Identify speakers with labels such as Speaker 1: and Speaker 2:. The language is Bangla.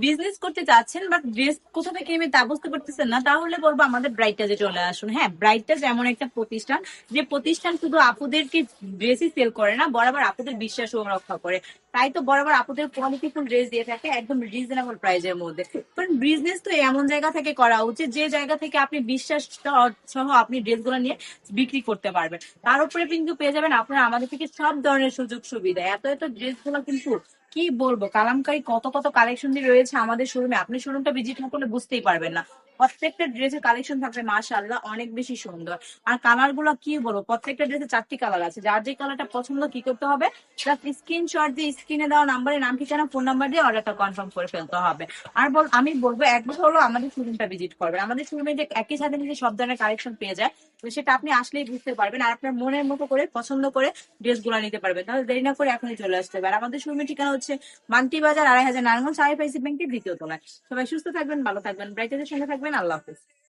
Speaker 1: বিজনেস করতে চাচ্ছেন বাট ড্রেস কোথা থেকে নেবেন তা বুঝতে পারতেছেন না, তাহলে বলবো আমাদের ব্রাইটটাজে চলে আসুন। হ্যাঁ, ব্রাইটটাজ এমন একটা প্রতিষ্ঠান যে প্রতিষ্ঠান শুধু আপুদেরকে ড্রেসই সেল করে না, বরাবর আপুদের বিশ্বাসও রক্ষা করে। তাই তো বরাবর আপুদের কোয়ালিটিফুল ড্রেস দিয়ে থাকে একদম রিজনেবল প্রাইজের মধ্যে। কারণ বিজনেস তো এমন জায়গা থেকে করা উচিত যে জায়গা থেকে আপনি বিশ্বাস সহ আপনি ড্রেসগুলো নিয়ে বিক্রি করতে পারবেন। তার উপরে কিন্তু পেয়ে যাবেন আপনারা আমাদের থেকে সব ধরনের সুযোগ সুবিধা। এত এত ড্রেসগুলো কিন্তু কি বলবো, কালামকারী কত কত কালেকশন দিয়ে রয়েছে আমাদের শোরুমে, আপনি শোরুমটা ভিজিট না করলে বুঝতেই পারবেন না। প্রত্যেকটা ড্রেসের কালেকশন থাকবে মাশাআল্লাহ অনেক বেশি সুন্দর। আর কালার গুলো কি বলবো, প্রত্যেকটা ড্রেসে 4টি কালার আছে, যার যে কালারটা পছন্দ কি করতে হবে, জাস্ট স্ক্রিনশট দিয়ে স্ক্রিনে দেওয়া নাম্বারে নাম ঠিকানা ফোন নাম্বার দিয়ে অর্ডারটা কনফার্ম করে ফেলতে হবে। আর আমি বলবো একবার হলো আমাদের শোরুমটা ভিজিট করবেন। আমাদের শোরুমে যে একই সাথে নিচে সব ধরনের কালেকশন পেয়ে যায়, তো সেটা আপনি আসলেই বুঝতে পারবেন আর আপনার মনের মতো করে পছন্দ করে ড্রেস গুলা নিতে পারবেন। তাহলে দেরি না করে এখনই চলে আসতে হবে। আর আমাদের শোরুমের ঠিকানা হচ্ছে মান্টি বাজার 2500 নারায়ণগঞ্জ, আইএফআইসি ব্যাংকের দ্বিতীয় তলায়। সবাই সুস্থ থাকবেন, ভালো থাকবেন, ব্রাইটের সঙ্গে থাকবেন। আল্লাহ হাফেজ।